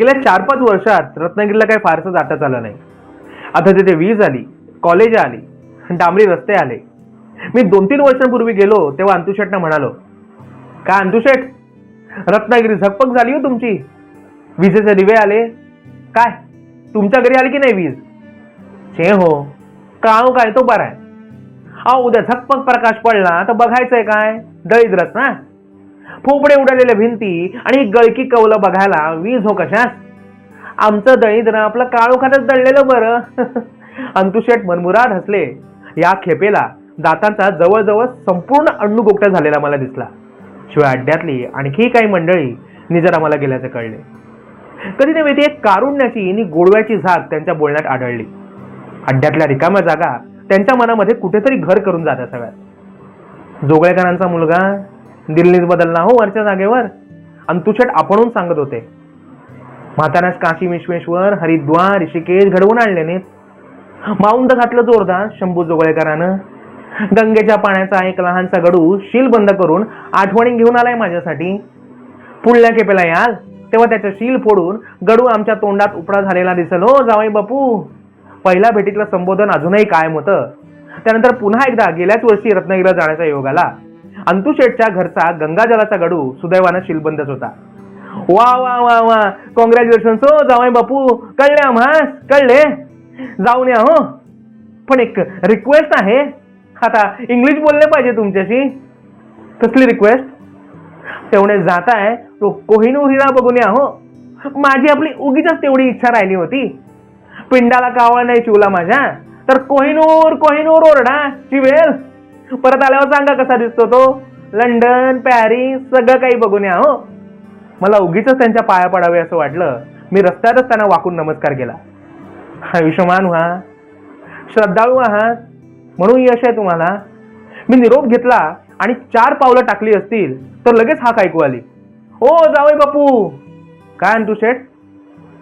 गेल्या 4-5 वर्षात रत्नागिरीला काही फारसं जाता आलं नाही. आता तिथे वीज आली, कॉलेज आली, डांबरी रस्ते आले. मी 2-3 वर्षांपूर्वी गेलो तेव्हा अंतुशेटना म्हणालो, का अंतुशेट, रत्नागिरी झकपक झाली हो तुमची. विजेचे दिवे आले. काय तुमच्या घरी आली की नाही वीज? छे हो, काळू काय तो बरा आहे. उद्या झकपक प्रकाश पडला तर बघायचंय काय? दळीद्रच ना. फोपडे उडालेल्या भिंती आणि गळकी कवलं बघायला वीज हो कशास? आमचं दळीद्र आपलं काळू खातच दळलेलं बरं. अंतुशेट मनमुराद हसले. या खेपेला दातांचा जवळजवळ संपूर्ण अण्णुगोगटा झालेला मला दिसला. शिवाय अड्ड्यातली आणखी काही मंडळी निजरा मला गेल्याचे कळले. कधी नव्हे ती एक कारुण्याची आणि गोडव्याची झाक त्यांच्या बोलण्यात आढळली. अड्ड्यातल्या रिकाम्या जागा त्यांच्या मनामध्ये कुठेतरी घर करून जात असाव्यात. जोगळेकरांचा मुलगा दिल्लीत बदलला हो वरच्या जागेवर, अंतुशेट आपणून सांगत होते. म्हाताऱ्यास काशी विश्वेश्वर, हरिद्वार, ऋषिकेश घडवून आणले नाहीत. माऊंद घातलं जोरदार शंभू जोगळेकरानं. गंगेच्या पाण्याचा एक लहानसा गडू शील बंद करून आठवणी घेऊन आलाय माझ्यासाठी. पुढल्या खेपेला याल तेव्हा त्याचं शील फोडून गडू आमच्या तोंडात उपडा झालेला दिसेल हो जावई बापू. पहिल्या भेटीतलं संबोधन अजूनही कायम होतं. त्यानंतर पुन्हा एकदा गेल्याच वर्षी रत्नागिरीला जाण्याचा योग आला. अंतुशेटच्या घरचा गंगाजलाचा गडू सुदैवानं शीलबंदच होता. वा वा वा वा, कॉंग्रॅच्युलेशन हो जावई बापू. कळले आम्हास, कळले. जाऊन या हो. पण एक रिक्वेस्ट आहे. आता इंग्लिश बोलले पाहिजे तुमच्याशी. कसली रिक्वेस्ट? तेवढे जाताय तो कोहिनूर हिरा बघून या हो. माझी आपली उगीच तेवढी इच्छा राहिली होती. पिंडाला कावळा नाही चिवला माझ्या तर कोहिनूर कोहिनूर ओरडा चिवेल. परत आल्यावर सांगा कसा दिसतो तो. लंडन, पॅरिस सगळं काही बघून या हो. मला उगीच त्यांच्या पाया पडावे असं वाटलं. मी रस्त्यातच त्यांना वाकून नमस्कार केला. आयुष्यमान व्हा, श्रद्धाळू आहात म्हणून यश आहे तुम्हाला. मी निरोप घेतला आणि 4 पावलं टाकली असतील तर लगेच हाक ऐकू आली. ओ जावई बापू. काय अंतुशेट?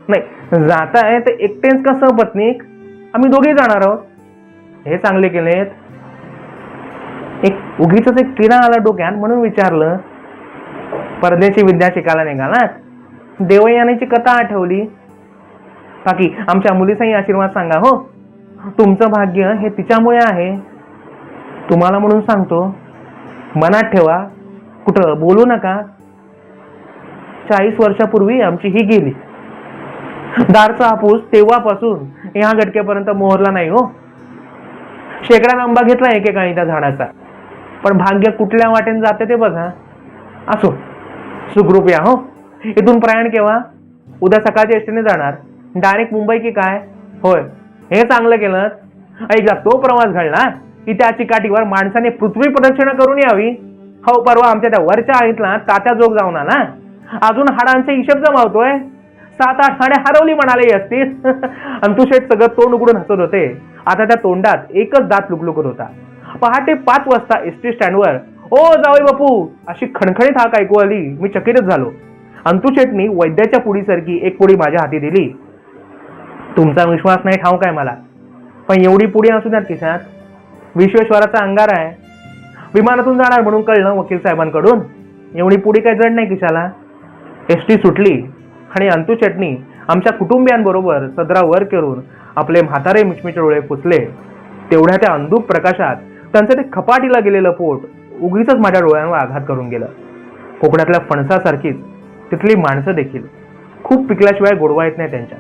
नाही, जाताय ते एकटेच का सहपत्नीक? आम्ही दोघे जाणार आहोत. हे चांगले केलेत. एक उगीच एक किडा आला डोक्यात म्हणून विचारलं. परदेशी विद्या शिकायला निघालात? देवयानीची कथा आठवली. बाकी आमच्या मुलीचाही आशीर्वाद सांगा हो. तुमचं भाग्य हे तिच्यामुळे आहे. तुम्हाला म्हणून सांगतो, मनात ठेवा, कुठं बोलू नका. 40 वर्षापूर्वी आमची ही गेली. दारचा हापूस तेव्हापासून ह्या गटक्यापर्यंत मोहरला नाही हो. शेकडा आंबा घेतला एकेकाळी त्या झाडाचा. पण भाग्य कुठल्या वाटेने जाते ते बघा. असो, सुखरूप या हो. इथून प्रयाण केव्हा? उद्या सकाळच्या एसटीने जाणार. डायरेक्ट मुंबई की काय? होय, हे चांगलं केलं. एकदा तो प्रवास घडला की त्या चिकाटीवर माणसाने पृथ्वी प्रदक्षिणा करून यावी. हो, परवा आमच्या त्या वरच्या आईतला तात्या जोग जाऊन आला. अजून हाडांचे हिशेब जमावतोय. 7-8 हाडे हरवली म्हणाले असतील. अंतुशेट सगळं तोंड उघडून हसत होते. आता त्या तोंडात एकच दात लुकलुकत होता. पहाटे 5 वाजता एसटी स्टँडवर ओ जावई बापू अशी खणखणीत हाक ऐकू आली. मी चकितच झालो. अंतुशेटनी वैद्याच्या पुडीसारखी एक पुडी माझ्या हाती दिली. तुमचा विश्वास नाही ठाऊक आहे मला, पण एवढी पुडी असू द्यात खिशात. विश्वेश्वराचा अंगार आहे. विमानातून जाणार म्हणून कळलं वकील साहेबांकडून. एवढी पुडी काय जड नाही खिशाला. एसटी सुटली आणि अंतुशेटनी आमच्या कुटुंबियांबरोबर सदरा वर करून आपले म्हातारे मिचमिचे डोळे पुसले. तेवढ्या त्या अंधुक प्रकाशात त्यांचं ते खपाटीला गेलेलं पोट उगीच माझ्या डोळ्यांवर आघात करून गेलं. कोकणातल्या फणसासारखीच तिथली माणसं देखील खूप पिकल्याशिवाय गोडवा येत नाही त्यांच्या.